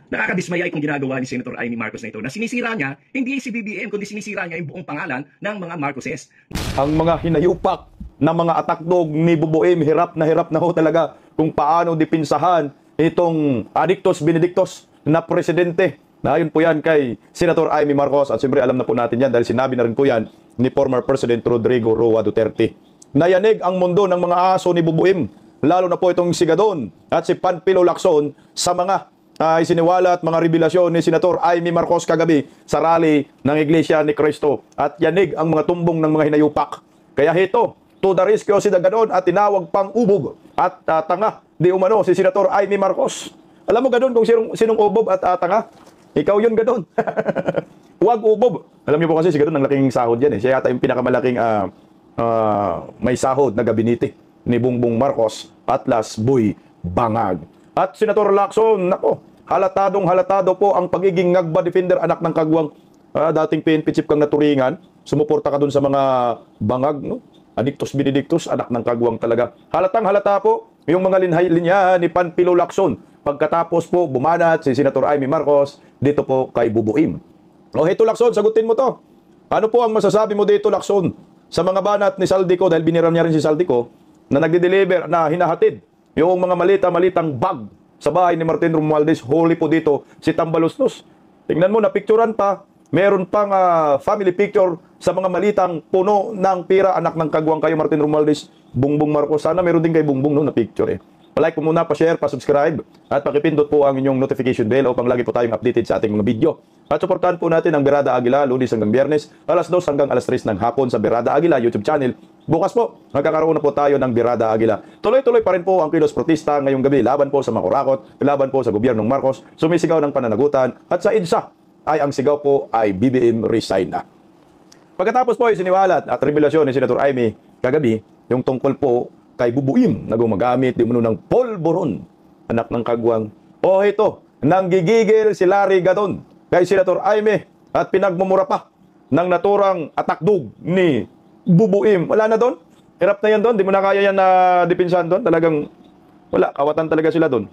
Nakakadismaya itong ginagawa ni Senator Amy Marcos na ito na sinisira niya, hindi si BBM, kundi sinisira niya yung buong pangalan ng mga Marcoses. Ang mga hinayupak na mga atakdog ni Bubuim, hirap na ho talaga kung paano dipinsahan itong Adictos Benedictos na presidente. Na ayon po yan kay Senator Amy Marcos at siyempre alam na po natin yan dahil sinabi na rin po yan ni former President Rodrigo Roa Duterte. Nayanig ang mundo ng mga aso ni Bubuim, lalo na po itong si Gadon at si Panfilo Lacson sa mga isiniwala at mga revelasyon ni Senator Amy Marcos kagabi sa rally ng Iglesia ni Cristo at yanig ang mga tumbong ng mga hinayupak. Kaya hito, to the rescue si Gadon at tinawag pang ubog at tanga di umano si Senator Amy Marcos. Alam mo Gadon kung sinong ubog at tanga? Ikaw yun Gadon. Huwag ubob. Alam niyo po kasi si Gadon ang laking sahod yan eh. Siya yata yung pinakamalaking may sahod na gabinete ni Bongbong Marcos at last boy bangag. At Senator Lacson, nako, halatado po ang pagiging ngagba defender anak ng kagwang dating PNP chief kang naturingan. Sumuporta ka dun sa mga bangag, no? Adictos Benedictus, anak ng kagwang talaga. Halata po yung mga linya ni Panfilo Lacson. Pagkatapos po bumanat si Senator Amy Marcos dito po kay Bubuim. O heto Lacson, sagutin mo to. Ano po ang masasabi mo dito Lacson sa mga banat ni Saldico dahil biniram niya rin si Saldico na nagde-deliver na hinahatid yung mga malitang bag sa bahay ni Martin Romualdez. Holy po dito si Tambaloslos. Tingnan mo, napicturan pa. Meron pang family picture sa mga malitang puno ng pira. Anak ng kagwang kayo, Martin Romualdez, Bongbong Marcos. Sana meron din kay Bongbong no, na picture eh. Palike po muna, pa-share, pa-subscribe, at pakipindot po ang inyong notification bell upang lagi po tayong updated sa ating mga video. At suportahan po natin ang Berada Aguila, Lunes hanggang Biyernes, alas 2 hanggang alas 3 ng hapon sa Berada Aguila YouTube channel. Bukas po, magkakaroon na po tayo ng Berada Aguila. Tuloy-tuloy pa rin po ang kilos protesta ngayong gabi. Laban po sa makurakot, laban po sa gobyernong Marcos, sumisigaw ng pananagutan, at sa EDSA ay ang sigaw po ay BBM resign na. Pagkatapos po ay siniwalat at revelasyon ni Senator Amy kagabi, yung tungkol po kay Bubuim na gumagamit di umano ng polboron, anak ng kagwang. O ito, nanggigigil si Larry Gadon kay Senator Amy at pinagmumura pa ng naturang atakdog ni Bubuim. Wala na doon. Hirap na yan doon. Di mo na kaya yan na dipinsahan doon. Talagang wala. Kawatan talaga sila doon.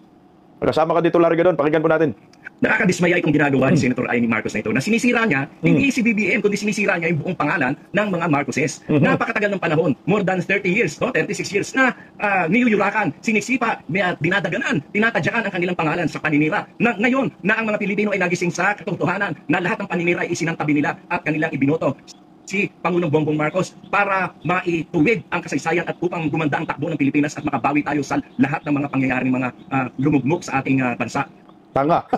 Kasama ka dito Larry Gadon. Pakinggan po natin. Nakakadismaya itong ginagawa ni Senator Amy Marcos na ito na sinisira niya, hindi si BBM, kundi sinisira niya yung buong pangalan ng mga Marcoses. Napakatagal ng panahon, more than 30 years, no? 36 years na niyuyurakan, sinisipa, dinadaganan, tinatadyakan ang kanilang pangalan sa paninira. Ngayon na ang mga Pilipino ay nagising sa katotohanan na lahat ng paninira ay isinantabi nila at kanilang ibinoto si Pangulong Bongbong Marcos para maituwid ang kasaysayan at upang gumanda ang takbo ng Pilipinas at makabawi tayo sa lahat ng mga pangyayaring mga lumugmok sa ating bansa. Tanga.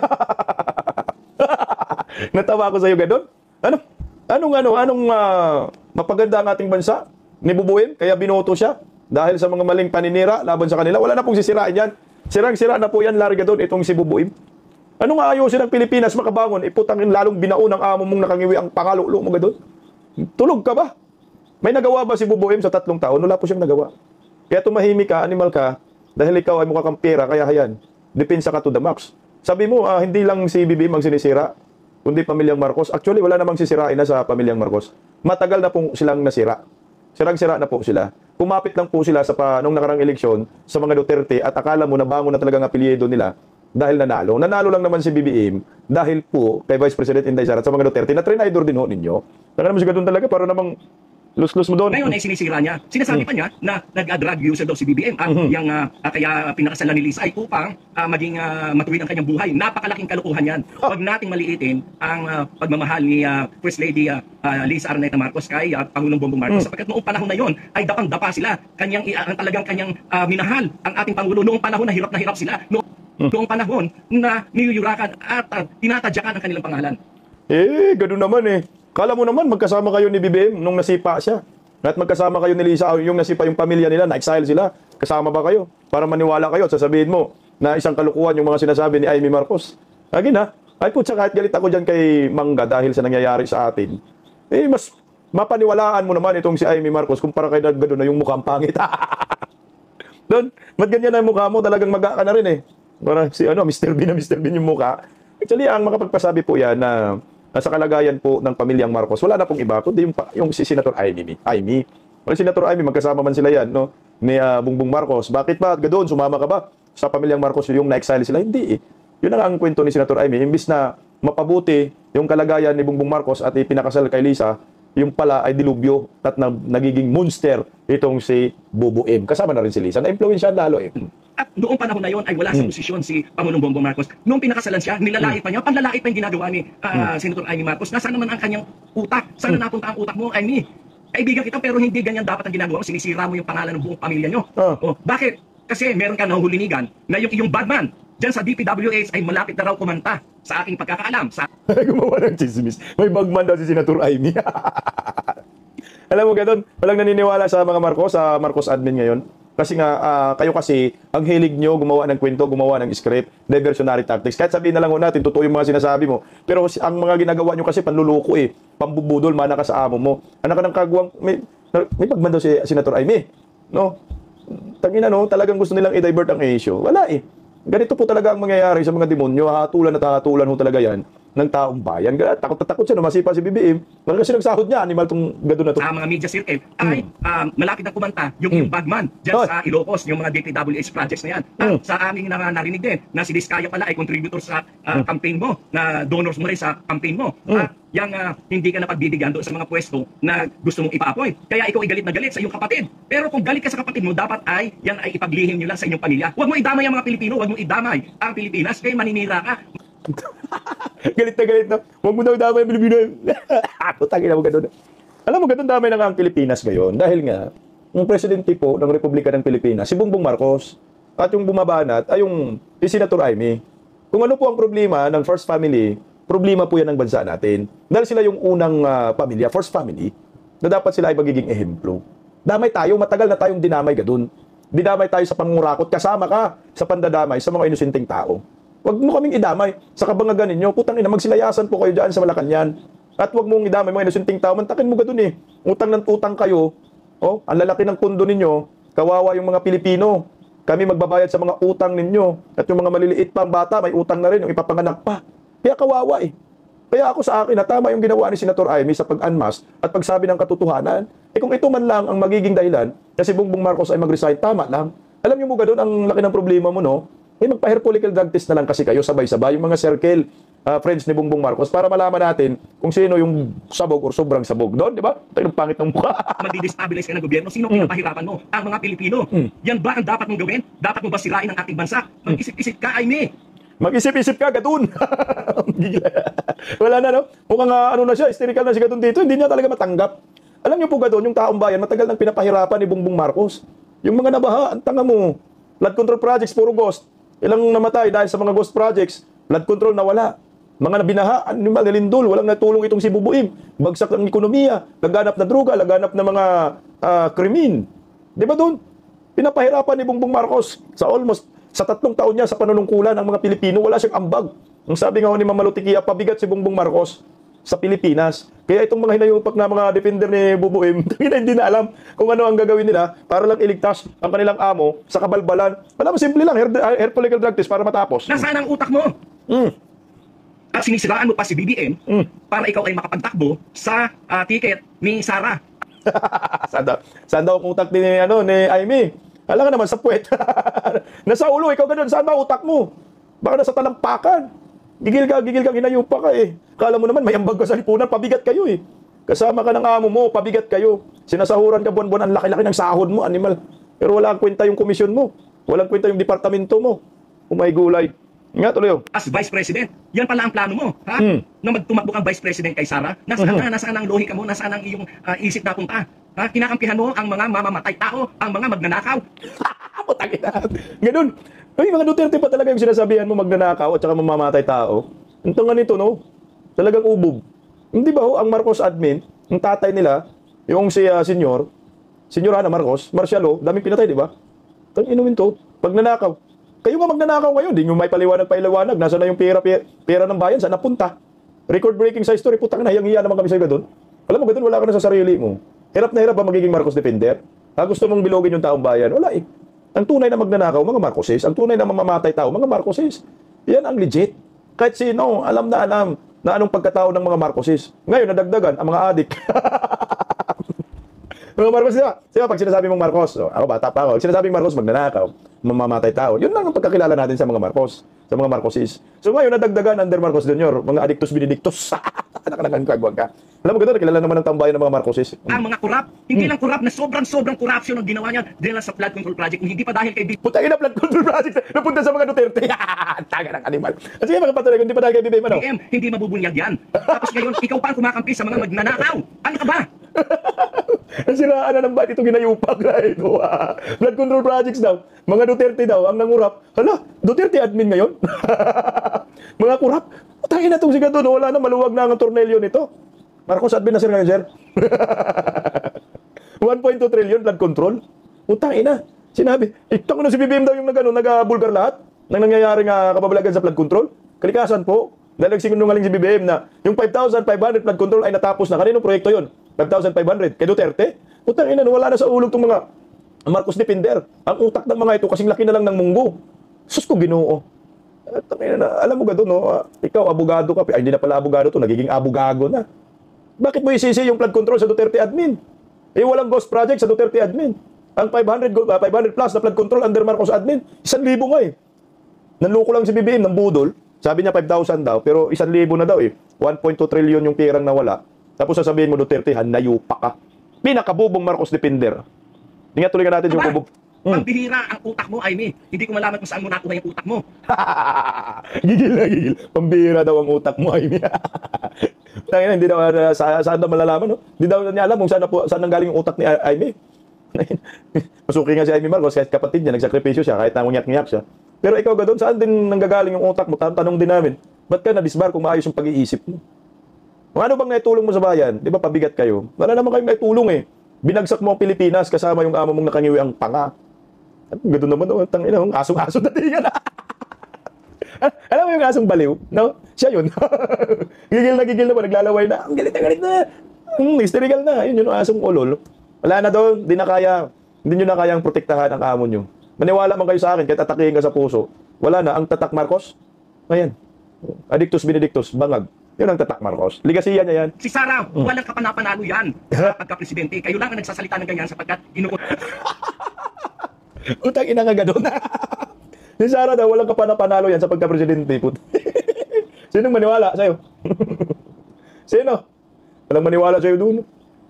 Natawa ako sa iyo, Gadon. Anong mapaganda ang ating bansa ni Bubuim? Kaya binoto siya dahil sa mga maling paninira laban sa kanila. Wala na pong sisirain yan. Sirang-sira na po yan, Larry Gadon, itong si Bubuim. Anong aayusin ng Pilipinas makabangon? Iputangin lalong binao ng amo mong nakangiwi ang pangalulo mo, Gadon. Tulog ka ba? May nagawa ba si Bubuim sa 3 taon? Wala po siyang nagawa. Kaya tumahimik ka, animal ka, dahil ikaw ay mukha kang pera, kaya hayan. Depensa ka to the max. Sabi mo, hindi lang si BBM ang sinisira, kundi pamilyang Marcos. Actually, wala namang sisirain na sa pamilyang Marcos. Matagal na po silang nasira. Sirang-sira na po sila. Kumapit lang po sila nung nakarang eleksyon sa mga Duterte at akala mo na bangon na talagang apelyido nila dahil nanalo. Nanalo lang naman si BBM dahil po kay Vice President Inday Sara sa mga Duterte na trinidor din ho ninyo. Taka naman si Gadon talaga para namang lus-lus mo doon. Ngayon ay sinisira niya. Sinasabi pa niya na nag-drug user daw si BBM at kaya pinakasalan ni Lisa ay upang maging matuwid ang kanyang buhay. Napakalaking kalokohan yan. Huwag nating maliitin ang pagmamahal ni First Lady Lisa Araneta Marcos kay Pangulong Bongbong Marcos sapagkat noong panahon na yon ay dapang-dapa sila. Talagang kanyang minahal ang ating Pangulo noong panahon na hirap sila. Noong panahon na niyuyurakan at tinatadyakan ang kanilang pangalan. Ganoon naman eh. Kala mo naman magkasama kayo ni BBM nung nasipa siya. At magkasama kayo ni Lisa, yung nasipa yung pamilya nila, na-exile sila. Kasama ba kayo? Para maniwala kayo at sasabihin mo na isang kalukuhan yung mga sinasabi ni Amy Marcos. Again ay putsa kahit galit ako dyan kay Mangga dahil sa nangyayari sa atin. Mas mapaniwalaan mo naman itong si Amy Marcos kumpara kay Gadon na yung mukhang pangit. Doon, ba't ganyan ang mukha mo? Talagang maga ka na rin eh. Para si Mr. Bean yung mukha. Actually, ang makapagpasabi po yan na sa kalagayan po ng pamilyang Marcos, wala na pong iba, kundi yung si Senator Amy. Wala Senator Amy, magkasama man sila yan, no? Ni Bongbong Marcos. Bakit ba, Gadon, sumama ka ba sa pamilyang Marcos yung na-exile sila? Hindi eh. Yun ang kwento ni Senator Amy. Imbis na mapabuti yung kalagayan ni Bongbong Marcos at ipinakasal kay Lisa, yung pala ay dilubyo at nagiging monster itong si BBM. Kasama na rin si Lisa. Na-influensyahan lalo eh. At noong panahon na yon ay wala sa posisyon si Pangulong Bongbong Marcos. Noong pinakasalan siya, nilalait pa niya, panlalait pa yung ginagawa ni Senator Amy Marcos. Nasaan naman ang kanyang utak? Saan na napunta ang utak mo, Amy? Kaibigan kita pero hindi ganyan dapat ang ginagawa mo. Sinisira mo yung pangalan ng buong pamilya nyo. Oh, bakit? Kasi meron ka nahulinigan na yung badman dyan sa DPWH ay malapit na raw kumanta sa aking pagkakaalam. Gumawa ng chismis. May bagman daw si Senator Amy. Alam mo gano'n, walang naniniwala sa mga Marcos, sa Marcos admin ngayon. Kasi nga, kayo kasi, ang hilig nyo gumawa ng kwento, gumawa ng script, diversionary tactics. Kahit sabihin na lang ho natin, totoo yung mga sinasabi mo. Pero ang mga ginagawa nyo kasi panluluko eh. Pambubudol, mana ka sa amo mo. Anak ka ng kagawang, may bagman daw si Senator Amy. No? Tangina no, talagang gusto nilang i-divert ang issue. Wala eh. Ganito po talaga ang mangyayari sa mga demonyo. Hatulan at hatulan ho talaga yan ng taong bayan. Takot na takot siya na masipa si BBM. Kasi nagsahod niya, animal tong gado na to. Mga media circle ay malapit na kumanta yung bagman dyan sa Ilocos, yung mga DPWH projects na yan. Sa aming narinig din na si Diskaya pala ay contributor sa campaign mo, na donors mo rin sa campaign mo. Yang hindi ka napagbibigyan doon sa mga pwesto na gusto mong ipa-appoint. Kaya ikaw ay galit na galit sa iyong kapatid. Pero kung galit ka sa kapatid mo, dapat ay yan ay ipaglihim nyo lang sa inyong pamilya. Huwag mo idamay ang mga Pilipino, huwag mo idamay ang Pilipinas, kaya maninira ka. Galit na galit na. Huwag mo daw damay ang Pilipino. Tangina mo ganun. Alam mo, ganun damay na nga ang Pilipinas ngayon. Dahil nga, yung presidente po ng Republika ng Pilipinas, si Bongbong Marcos, at yung bumabanat ay yung Senator Amy. Kung ano po ang problema ng first family, problema po yan ng bansa natin. Dahil sila yung unang pamilya, first family, na dapat sila ay magiging ehemplo. Damay tayo, matagal na tayong dinamay gadun. Dinamay tayo sa pangurakot, kasama ka sa pandadamay sa mga inosenteng tao. Huwag mo kaming idamay sa kabangagan ninyo. Putang ina, magsilayasan po kayo dyan sa Malacanang. At huwag mong idamay mga inosenteng tao. Mantakin mo gadun eh. Utang ng utang kayo. Oh, ang lalaki ng pundo ninyo. Kawawa yung mga Pilipino. Kami magbabayad sa mga utang ninyo. At yung mga maliliit pang bata, may utang na rin, yung ipapanganak pa. Kaya kawawa eh. Kaya ako sa akin, na tama yung ginawa ni Senator Amy sa pag-unmask at pagsabi ng katotohanan. Eh kung ito man lang ang magiging dahilan na si Bongbong Marcos ay mag-resign, tama lang. Alam niyo mo gadun, ang laki ng problema mo, no? Eh magpa-hair follicle drug test na lang kasi kayo, sabay-sabay, yung mga circle friends ni Bongbong Marcos para malaman natin kung sino yung sabog or sobrang sabog. Doon, di ba? Tayo ng pangit ng mukha. Madi-destabilize ka ng gobyerno. Sino pinapahirapan mo? Ang mga Pilipino. Yan ba ang dapat mong gawin? Dapat mo ba sirain ang ating bansa? Mag-isip-isip ka, Amy. Mag-isip-isip ka, Gadun. Wala na, no? Mukhang ano na siya, hysterical na si Gadun dito. Hindi niya talaga matanggap. Alam niyo po, Gadun, yung taong bayan, matagal nang pinapahirapan ni Bongbong Marcos. Yung mga nabaha, ang tanga mo. Flood control projects, puro ghost. Ilang namatay dahil sa mga ghost projects. Flood control nawala. Mga nabinaha, animal, nalindol, walang natulong itong si BBM. Bagsak ng ekonomiya, laganap na droga, laganap na mga krimen. Di ba doon? Pinapahirapan ni Bongbong Marcos sa 3 taon niya sa panunungkulan ng mga Pilipino, wala siyang ambag. Ang sabi nga ni Mama Lutikia, pabigat si Bongbong Marcos sa Pilipinas. Kaya itong mga hinayupak na mga defender ni BBM, hindi na alam kung ano ang gagawin nila para lang iligtas ang kanilang amo sa kabalbalan. Alam mo, simple lang, hair follicle drug test para matapos. Nasaan ang utak mo? At sinisiraan mo pa si BBM para ikaw ay makapagtakbo sa ticket ni Sara. Saan daw ang utak ni Amy? Alam ka naman sa puwet. Nasa ulo, ikaw ganun. Saan ba utak mo? Baka nasa talampakan. Gigil ka, hinayupa ka eh. Kala mo naman, may ambag ka sa lipunan, pabigat kayo eh. Kasama ka ng amo mo, pabigat kayo. Sinasahuran ka buwan-buwan, ang laki-laki ng sahod mo, animal. Pero wala kwenta yung komisyon mo. Walang kwenta yung departamento mo. Umay gulay. Nga, tuloy oh. As Vice President, yan pala ang plano mo, ha? Na magtumakbo kang Vice President kay Sara. Nasaan ang lohika mo? Nasaan ang iyong isip na punta? Ha? Kinakampihan mo ang mga mamamatay tao, ang mga magnanakaw. Putangin na. Ganun. Ay, mga Duterte pa talaga yung sinasabihan mo magnanakaw at saka mamamatay tao. Ang tanga nito, no? Talagang ubog. Hindi ba ho, ang Marcos admin, ang tatay nila, yung si Senyor Ana Marcos, Marcialo, daming pinatay, di ba? Tang inumin to, magnanakaw. Kayo nga magnanakaw ngayon, di nyo may paliwanag. Nasaan na yung pera ng bayan, saan napunta? Record-breaking sa history, putang na, hiyang-hiya naman kami sa'yo doon. Alam mo, ganun, wala ka na sa sarili mo. Hirap na hirap ba magiging Marcos defender? Gusto mong bilogin yung taong bayan? Wala eh. Ang tunay na magnanakaw, mga Marcoses. Ang tunay na mamamatay tao, mga Marcoses. Yan ang legit. Kahit sino, alam na anong pagkatao ng mga Marcoses. Ngayon, nadagdagan, ang mga adik. Mga Marcos, di ba, pag sinasabi mong Marcos, ako bata pa ako, sinasabing Marcos magnanakaw, mamamatay tao, yun lang ang pagkakilala natin sa mga Marcos, sa mga Marcosis. So ngayon, nadagdagan under Marcos Jr., mga adictus benedictus. Nakakagwag ka. Alam mo gano'n, kilala naman ng tambayan ng mga Marcosis. Ang mga korap, hindi lang korap na sobrang corruption ang ginawa niya dahil sa flood control project, hindi pa dahil kay Puta ina flood control project napunta sa mga Duterte. Taga ng animal. Kasi mga patuloy, hindi pa dahil kay BBM, ano? BBM, hindi mabubunyag yan. Tapos ngayon, ikaw pa ang kumakampi sa mga magnanakaw. Ano ka ba? Nasiraan na ng ba't ito ginayupak na ito. Flood control projects daw. Mga Duterte daw, ang nangurap. Hala, Duterte admin ngayon? Mga kurap. Putangin na itong siga doon. Wala na, maluwag na ang tornilyo nito. Marcos admin na sir ngayon, sir. 1.2 trillion flood control. Putangin na. Sinabi, itong si BBM daw yung nag-bulgar lahat ng nangyayaring kababalagan sa flood control. Kalikasan po. Dahil nagsinungaling si BBM na yung 5,500 flood control ay natapos na. Kaninong proyekto yun? 5,500. Kay Duterte? Putang ina, wala na sa ulog itong mga Marcos Depender. Ang utak ng mga ito, kasing laki na lang ng munggo. Sus ko ginoo. Alam mo ga doon, no? Ikaw, abogado ka. Ay, hindi na pala abogado to, nagiging abogago na. Bakit mo isisi yung flood control sa Duterte admin? Eh, walang ghost project sa Duterte admin. Ang 500 plus na flood control under Marcos admin, 1,000 nga eh. Nanloko lang si BBM ng budol. Sabi niya 5,000 daw, pero 1,000 na daw eh. 1.2 trillion yung pirang nawala. Tapos sasabihin mo, Duterte, nayupa ka. Pinakabubong Marcos Depender. Hindi nga tuloy ka natin yung kubog. Ang bihira ang utak mo, Aimee. Hindi ko malaman kung saan mo nakuha yung utak mo. Gigil na gigil. Pambihira daw ang utak mo, Aimee. Tangina, hindi daw, saan daw malalaman, no? Hindi daw niya alam kung saan nanggaling yung utak ni Aimee. Masuki nga si Aimee Marcos, kahit kapatid niya, nagsakripisyo siya, kahit nangunyak-nyak siya. Pero ikaw ga doon, saan din nanggagaling yung utak mo? Tanong din namin, ba't ka na-disbar kung maayos yung pag-iisip mo? Kung ano bang naitulong mo sa bayan? Di ba pabigat kayo? Wala naman kayong naitulong eh. Binagsak mo ang Pilipinas kasama yung amo mong nakangiwi ang panga. At gano'n naman, oh, tangina, asong-aso na tingin na. Alam mo yung asong baliw? No? Siya yun. Gigil na po, naglalaway na. Ang galit na. Hysterical na. Yun yung asong ulol. Wala na doon, hindi nyo na kayang protektahan ang amo nyo. Maniwala man kayo sa akin, kahit atakihin ka sa puso. Wala na, ang tatak Marcos, ayan. Adictus benedictus, bangag. Yun ang tatak Marcos. Ligasiya niya yan. Si Sara, walang kapanapanalo yan. Sa pagka-presidente, kayo lang ang nagsasalita ng ganyan sapagkat Utang ina nga gano'n. Si Sara daw, walang kapanapanalo yan sa pagka-presidente. Sinong maniwala sa'yo? Sino? Walang maniwala sa'yo doon.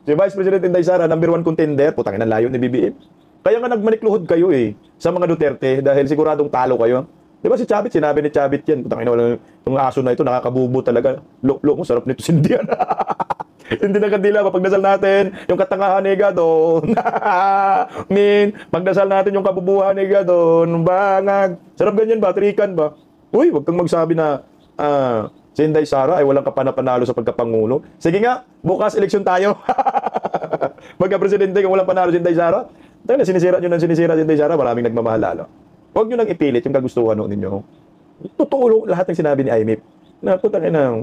Si Vice President Inday Sara, number 1 contender. Putang ina, layo ni BBM. Kaya nga nagmanikluhod kayo eh sa mga Duterte dahil siguradong talo kayo. Di ba si Chavit, sinabi ni Chavit yan. Putang ina, yung aso na ito, nakakabubo talaga. Look mo, sarap nito sindihan. Hindi na kandila, pagdasal natin yung katangahan ni Gadon. Min, pagdasal natin yung kabubuhan ni Gadon. Bangag. Sarap ganyan ba? Trikan ba? Uy, wag kang magsabi na si Inday Sara ay walang kapanapanalo sa pagkapangulo. Sige nga, bukas eleksyon tayo. Magka-presidente kung walang panalo si Inday Sara. Tayo na, sinisira si Inday Sara, maraming nagmamahal. Huwag nyo nang ipilit yung kagustuhan ninyo. Totoo lahat ng sinabi ni Aimee. Na putang ina,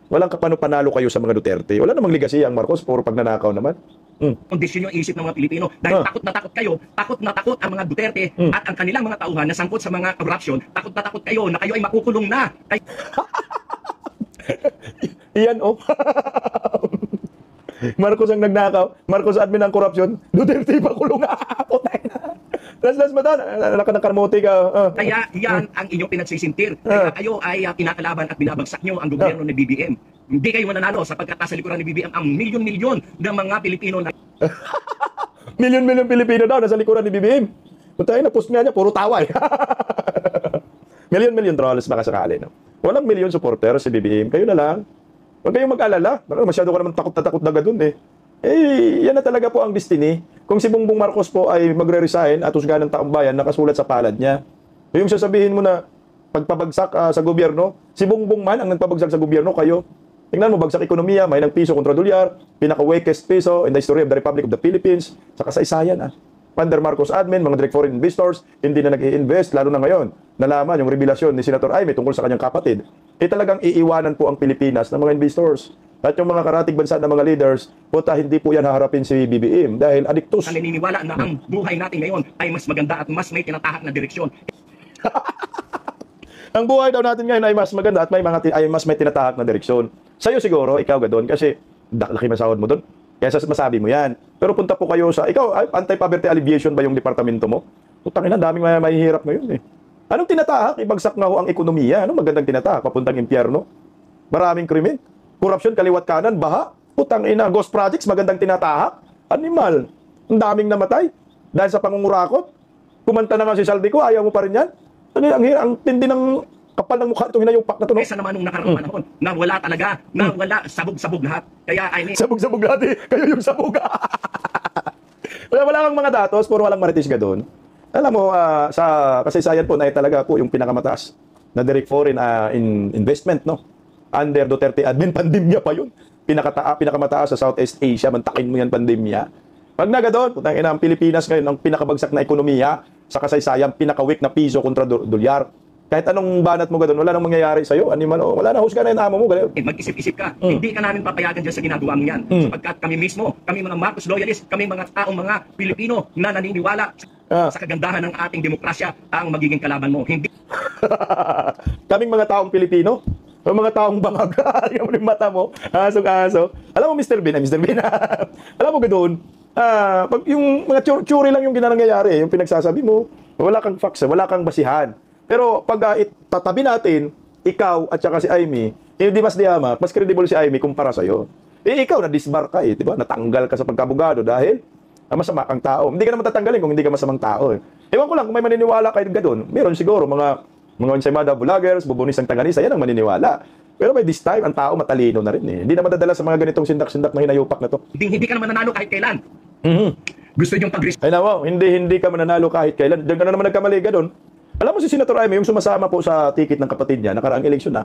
walang panalo kayo sa mga Duterte. Wala namang ligasiya ang Marcos, puro pagnanakaw naman. kondisyon yung isip ng mga Pilipino. Dahil takot na takot kayo, takot na takot ang mga Duterte at ang kanilang mga tauhan na sangkot sa mga corruption, takot na takot kayo na kayo ay makukulong na. Iyan oh. Marcos ang nagnakaw, Marcos admin ang korupsyon, Duterte pa kulong. Las ba doon? Nakanakarmote ka. Kaya yan ang inyong pinagsisintir. Kaya kayo ay kinakalaban at binabagsak nyo ang gobyerno ni BBM. Hindi kayo mananalo sapagkat nasa likuran ni BBM ang milyon-milyon ng mga Pilipino na... Milyon-milyon Pilipino daw nasa likuran ni BBM. Kung tayo na-post nga niya, puro tawa. Milyon-milyon trolls baka sakali. No? Walang milyon supporter si BBM. Kayo na lang. Huwag kayong mag-alala. Masyado ka naman takot na takot na gadun eh. Eh, yan na talaga po ang destiny. Kung si Bongbong Marcos po ay magre-resign at husgahan ng taong bayan, nakasulat sa palad niya. Yung sasabihin mo na pagpabagsak sa gobyerno, si Bongbong man ang nagpabagsak sa gobyerno, kayo. Tingnan mo, bagsak ekonomiya, may ng piso kontra dolyar, pinaka-weakest piso in the history of the Republic of the Philippines, sa kasaysayan. Under Marcos admin, mga direct foreign investors, hindi na nag-i-invest, lalo na ngayon. Nalaman yung revelasyon ni Senator Aimee tungkol sa kanyang kapatid. Talagang iiwanan po ang Pilipinas ng mga investors. At yung mga karatig bansa ng mga leaders, puta, hindi po yan haharapin si BBM dahil adiktus. Naniniwala na ang buhay natin ngayon ay mas maganda at mas may tinatahak na direksyon. Ang buhay daw natin ngayon ay mas maganda at mas may tinatahak na direksyon. Sa'yo siguro, ikaw gadon, kasi laki masahod mo doon. Kaya masabi mo yan. Pero punta po kayo sa, ikaw, anti-poverty alleviation ba yung departamento mo? Putang ina, daming mahihirap ngayon eh. Anong tinatahak? Ibagsak na ho ang ekonomiya. Anong magandang tinatahak? Papuntang impyerno? Maraming krimen. Korupsyon, kaliwat kanan, baha. Putang ina, ghost projects, magandang tinatahak. Animal. Ang daming namatay. Dahil sa pangungurakot. Kumanta na nga si Saldico, ayaw mo pa rin yan? Ang tindi ng kapal ng mukha itong hinayupak na ito. Kesa naman nung nakaraang panahon, na wala talaga, na wala, sabog-sabog lahat. Kaya, I mean, Sabog-sabog lahat eh. Kayo yung sabog. Wala kang mga datos, puro walang maritis ka doon. Alam mo, sa kasaysayan po, na talaga po yung pinakamataas na direct foreign investment, no? Under Duterte admin, pandemya pa yun. Pinakamataas sa Southeast Asia, mantakin mo yan, pandemya. Pag naga doon, putang ina, ang Pilipinas ngayon, ang pinakabagsak na ekonomiya, sa kasaysayan, pinaka-weak na piso kontra dolyar. Kahit anong banat mo gano'n, wala nang mangyayari sa'yo. Animal, wala na, husga na yung amo mo. mag-isip-isip ka. Hindi ka namin papayagan dyan sa ginagawa mo yan. Sapagkat kami mismo, kami mga Marcos loyalists, kami mga taong mga Pilipino na naniniwala sa kagandahan ng ating demokrasya ang magiging kalaban mo. Hindi Kaming mga taong Pilipino, mga taong bangag, yung mata mo, asong-aso. Alam mo, Mr. Bean, alam mo ganoon, pag yung mga tsuri lang yung ginangyayari, yung pinagsasabi mo, wala kang facts, wala kang basihan. Pero pag tatabi natin, ikaw at saka si Aimee, hindi mas diama, mas credible si Aimee kumpara sa'yo. Ikaw na-disbar ka diba? Natanggal ka sa pagkabugado dahil masama kang tao. Hindi ka naman tatanggalin kung hindi ka masamang tao Ewan ko lang, kung may maniniwala kayo gano'n, meron siguro mga ensaymada vloggers, bubunis ng tanganisa, yan ang maniniwala. Pero by this time, ang tao matalino na rin Hindi na madadala sa mga ganitong sindak-sindak na hinayupak na to. hindi ka naman nanalo kahit kailan. Gusto niyong Ay naman, hindi ka mananalo kahit kailan. Diyan ka na naman nagkamali doon. Alam mo si Senator Aimee, yung sumasama po sa ticket ng kapatid niya, nakaraang eleksyon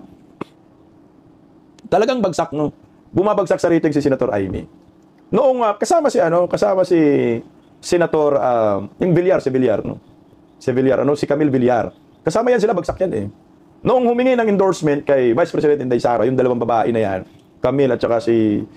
talagang bagsak, no? Bumabagsak sa rating si Senator Aimee. Noong kasama si Senator yung si Villar, no? Si Camille Villar. Kasama yan sila, bagsak yan Noong humingi ng endorsement kay Vice President Inday Sara, yung dalawang babae na yan, Camille at saka si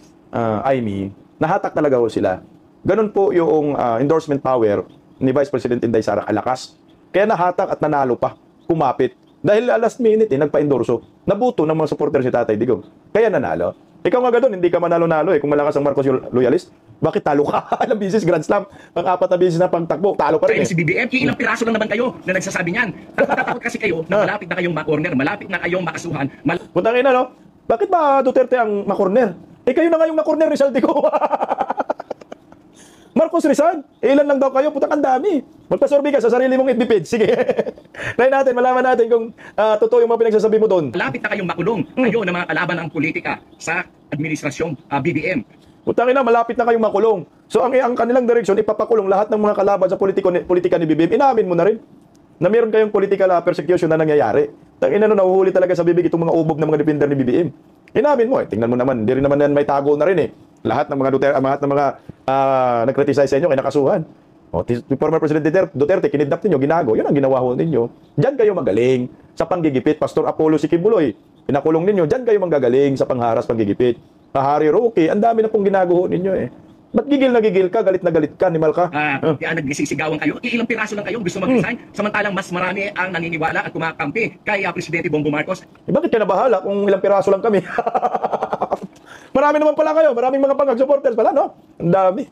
Aimee, nahatak talaga ho sila. Ganun po yung endorsement power ni Vice President Inday Sara kalakas. Kaya nahatak at nanalo pa, kumapit. Dahil last minute nagpa-endorso. Nabuto ng mga supporter si Tatay Digong. Kaya nanalo. Ikaw nga ganoon, hindi ka manalo-nalo kung malakas ang Marcos loyalist. Bakit talo ka? Alam, business Grand Slam. Ang 4 na business na pangtakbo, talo pa rin Si BBM, ilang piraso lang naman kayo na nagsasabi niyan. Natatakot kasi kayo na malapit na kayong ma-corner, malapit na kayong makasuhan. Putang ina, no? Bakit ba Duterte ang ma-corner? Kayo na nga yung na-corner ni Saldico. Marcos Rizal, ilan lang daw kayo? Putang ang dami. Magpasurvey ka sa sarili mong FB page. Sige. Try natin, malaman natin kung totoo yung mga pinagsasabi mo doon. Malapit na kayong makulong. Kayo na mga kalaban ng politika sa administrasyong BBM. Putang ina, malapit na kayong makulong. So ang kanilang direksyon, ipapakulong lahat ng mga kalaban sa politika ni BBM. Inamin mo na rin na meron kayong political persecution na nangyayari. Tangina no, nahuhuli talaga sa bibig itong mga ubog ng mga defender ni BBM. Inamin mo tingnan mo naman, hindi rin naman yan may tago na rin Lahat ng mga lahat ng mga nag-criticize sa inyo, kinakasuhan. Former President Duterte, kinidnap ninyo, ginago. Yan ang ginawa ho ninyo. Diyan kayo magaling sa panggigipit. Pastor Apollo Sikibuloy, pinakulong ninyo. Diyan kayo manggagaling sa pangharas, panggigipit. Harry Roque, ang dami na pong ginago ho ninyo Ba't gigil na gigil ka, galit na galit ka, animal ka? Nagsisigawan kayo. Ilang piraso lang kayo gusto mag-resign. Samantalang mas marami ang naniniwala at kumakampi kay Presidente Bongbong Marcos. Bakit ka nabahala kung ilang piraso lang kami? Marami naman pala kayo. Maraming mga pangag-supporters pala, no? Ang dami.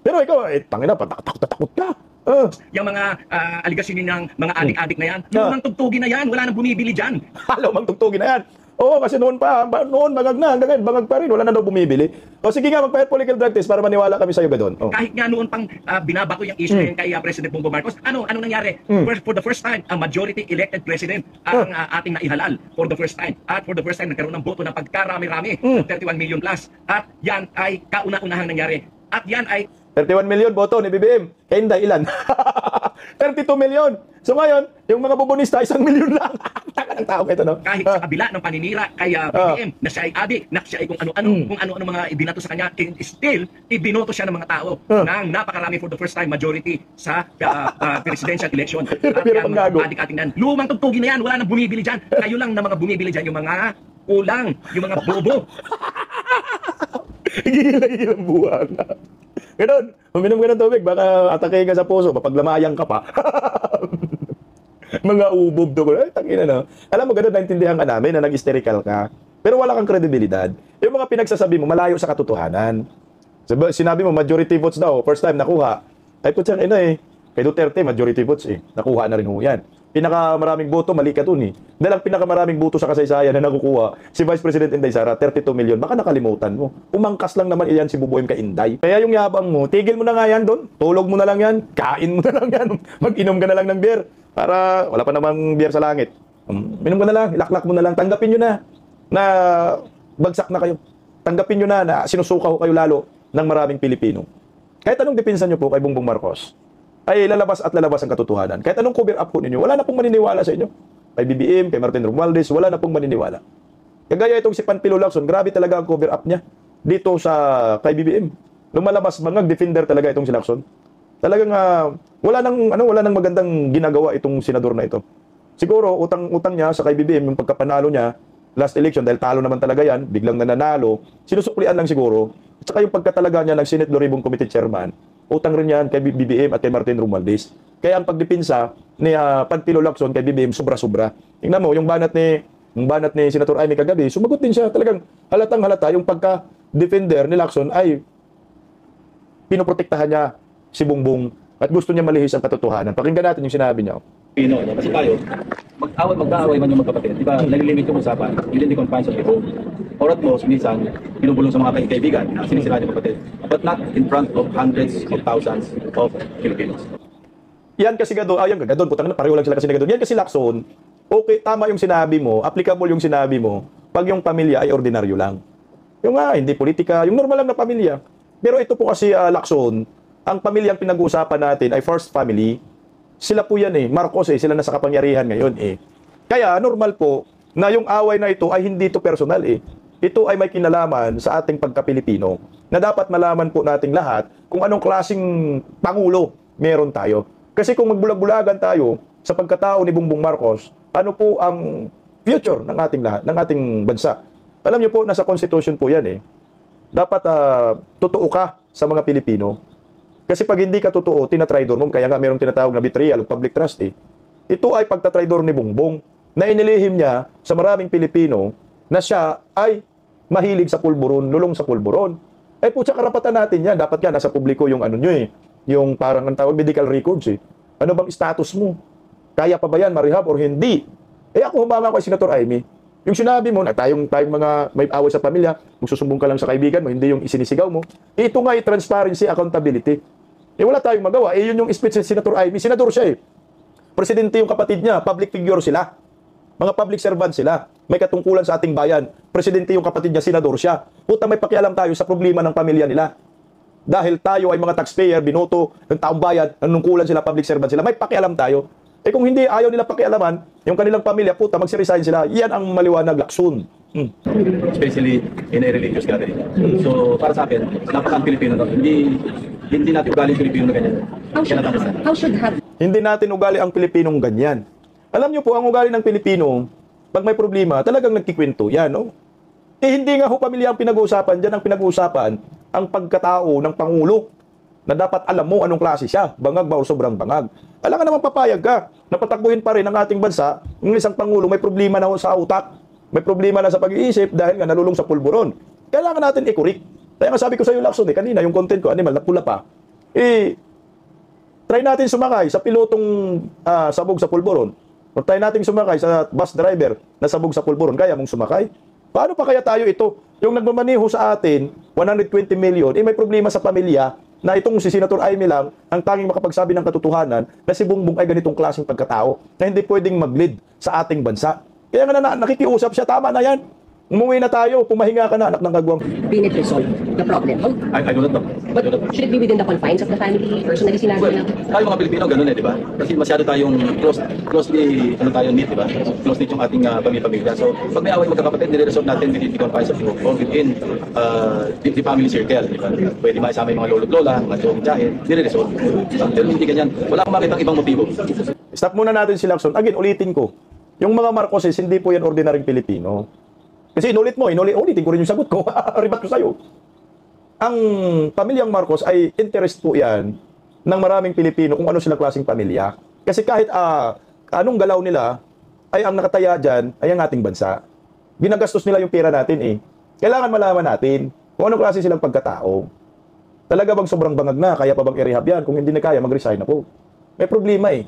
Pero ikaw, tangina, takot ka. Yung mga aligasyon ng mga adik-adik na yan, lumang tugtugin na yan, wala nang bumibili dyan. Lumang tugtugin na yan. Oo, kasi noon magag na, hanggang ngayon, bangag pa rin, wala na daw bumibili. O sige nga, magpa-head political drug test para maniwala kami sa'yo, Gadon. Kahit nga noon pang binabato yung issue na yun kay President Bongbong Marcos, ano nangyari? For the first time, a majority elected president ang ating naihalal for the first time. At for the first time, nagkaroon ng boto ng pagkarami-rami, 31 million plus. At yan ay kauna-unahang nangyari. At yan ay 31 million boto ni BBM. Kaya hindi ilan? 32 million. So ngayon, yung mga bubonista, 1 million lang. Taka ng tao ito, no? Kahit sa kabila ng paninira kay BBM, na siya ay adik, na siya ay kung ano-ano mga ibinato sa kanya, still, ibinoto siya ng mga tao ng napakarami for the first time majority sa presidential election. At yan, mga adik-ating yan. Lumang tugtugin na yan, wala nang bumibili dyan. Kayo lang na mga bumibili dyan, yung mga kulang, yung mga bobo. Gigil ang buwang. Ganon, uminom ka ng tubig, baka atake ka sa puso, mapaglamayang ka pa. Mga ubob to. Ay, tangina no. Alam mo, ganon, naintindihan ka namin na nag-hysterical ka. pero wala kang kredibilidad. Yung mga pinagsasabi mo, malayo sa katotohanan. Sinabi mo, majority votes daw, first time nakuha. Ay, putsang ina eh. Kay Duterte, majority votes eh. Nakuha na rin ho yan. Pinakamaraming boto, mali ka dun eh. Dahil ang pinakamaraming boto sa kasaysayan na nakukuha, si Vice President Inday Sara, 32 million. Baka nakalimutan mo. Umangkas lang naman iyan si BBM kay Inday. Kaya yung yabang mo, tigil mo na nga yan doon. Tulog mo na lang yan. Kain mo na lang yan. Mag-inom ka na lang ng beer. Para wala pa namang beer sa langit. Minom ka na lang. Ilaklak mo na lang. Tanggapin nyo na bagsak na kayo. Tanggapin nyo na sinusukaw kayo lalo ng maraming Pilipino. Kahit anong dipinsan nyo po kay Bongbong Marcos, ay lalabas at lalabas ang katotohanan. Kahit anong cover up po ninyo, wala na pong maniniwala sa inyo. Kay BBM, kay Martin Romualdez, wala na pong maniniwala. Kagaya itong si Panfilo Lacson, grabe talaga ang cover up niya dito sa kay BBM. Lumalabas mga defender talaga itong si Lacson. Talagang wala nang magandang ginagawa itong senador na ito. Siguro utang niya sa kay BBM yung pagkapanalo niya last election dahil talo naman talaga yan, biglang nananalo, sinusuklian lang siguro. At saka yung pagkatalaga niya ng Senate Loribong Committee Chairman, utang rin yan kay BBM at kay Martin Romualdez. Kaya ang pagdipinsa ni Panfilo Lacson kay BBM sobra-sobra. Tingnan mo, yung banat ni Senator Amy kagabi, sumagot din siya. Talagang halatang-halata yung pagka-defender ni Lacson ay pinoprotektahan niya si Bongbong at gusto niya malihis ang katotohanan. Pakinggan natin yung sinabi niya. Pino, no? Kasi tayo, mag-aaway man yung magkapatid, di ba, nalilimit yung usapan, within the confines of the home. Or at most, minsan, binubulong sa mga kaibigan, sinisira yung kapatid. But not in front of hundreds of thousands of Filipinos. Yan kasi gadon, putang na, pareho lang sila kasi gadon. Yan kasi Lacson, okay, tama yung sinabi mo, applicable yung sinabi mo, pag yung pamilya ay ordinaryo lang. Yung hindi politika, yung normal lang na pamilya. Pero ito po kasi Lacson, ang pamilyang pinag-uusapan natin ay first family. Sila po yan Marcos sila na sa kapangyarihan ngayon Kaya normal po na yung away na ito ay hindi ito personal Ito ay may kinalaman sa ating pagka-Pilipino na dapat malaman po nating lahat kung anong klaseng pangulo meron tayo. Kasi kung magbulag-bulagan tayo sa pagkatao ni Bongbong Marcos, ano po ang future ng ating lahat, ng ating bansa? Alam niyo po, nasa Constitution po yan Dapat totoo ka sa mga Pilipino. Kasi pag hindi ka totoo, tinatraidor mo. Kaya nga mayroong tinatawag na betrayal of public trust Ito ay pagtatraidor ni Bongbong na inilihim niya sa maraming Pilipino na siya ay mahilig sa pulburon, lulong sa pulburon. Putya, karapatan natin yan. Dapat nga nasa publiko yung yung parang ang tawag medical records Ano bang status mo? Kaya pa ba yan marehab or hindi? Ako humama ko kay Senator Amy. Yung sinabi mo na tayong mga may away sa pamilya, magsusumbong ka lang sa kaibigan mo, hindi yung isinisigaw mo. Ito nga transparency, accountability. Wala tayong magawa. Yun yung speech ni Senator Amy. Senador siya Presidente yung kapatid niya, public figure sila. Mga public servant sila. May katungkulan sa ating bayan. Presidente yung kapatid niya, senador siya. Puta, may pakialam tayo sa problema ng pamilya nila. Dahil tayo ay mga taxpayer, binoto ng taong bayan, nanungkulan sila, public servant sila, may pakialam tayo. Kung hindi ayaw nila pakialaman, yung kanilang pamilya, puta, magsiresign sila. Yan ang maliwanag Lacson. Especially in a religious gathering. So, para sa akin, napakang Pilipino hindi natin ugali Pilipino na ganyan. How should have? Hindi natin ugali ang Pilipinong ganyan. Alam niyo po, ang ugali ng Pilipino, pag may problema, talagang nagkikwento yan, hindi nga ho pamilya ang pinag-uusapan. Diyan ang pinag-uusapan ang pagkatao ng Pangulo na dapat alam mo anong klase siya, bangag ba o sobrang bangag. Alam ka naman papayag ka, napatakbuhin pa rin ang ating bansa, yung isang Pangulo may problema na sa utak, may problema na sa pag-iisip dahil nga nalulong sa pulburon. Kailangan natin i-correct. Kaya nga sabi ko sa iyo, Lacson, kanina, yung content ko, animal, napula pa, try natin sumakay sa pilotong sabog sa pulburon. O try natin sumakay sa bus driver na sabog sa pulburon. Kaya mong sumakay? Paano pa kaya tayo ito? Yung nagmamaneho sa atin, 120 million, may problema sa pamilya na itong si Senator Amy lang ang tanging makapagsabi ng katotohanan na si Bongbong ay ganitong klaseng pagkatao na hindi pwedeng mag-lead sa ating bansa. Kaya nga nakikiusap siya, tama na yan. Umuwi na tayo, pumahinga ka na, anak ng kagwang. Be it resolved the problem. I do not know. But should it be within the confines of the family? Personally, sinabi Well, na. tayo mga Pilipino, ganun di ba? Kasi masyado tayong closely knit, di ba? Close knit yung ating pamilya. So, pag may away magkakapatid, nire-resolve natin within the confines of the home or within the family circle, di ba? Pwede maisama yung mga lolo't lola, mga tiyong-tiyahin, nire-resolve. Pero hindi ganyan. Wala akong makitang ibang motibo. Stop muna natin si Lacson. Again, ulitin ko. Yung mga Marcoses, hindi po yan ordinaryong Pilipino. Kasi ulitin ko rin yung sagot ko. Ribat ko sa'yo. Ang pamilyang Marcos ay interest po yan ng maraming Pilipino kung ano silang klaseng pamilya. Kasi kahit anong galaw nila, ay ang nakataya dyan ay ang ating bansa. Ginagastos nila yung pera natin eh. Kailangan malaman natin kung anong klase silang pagkatao. Talaga bang sobrang bangag na, kaya pa bang i-rehab yan? Kung hindi na kaya, mag-resign na po. May problema eh.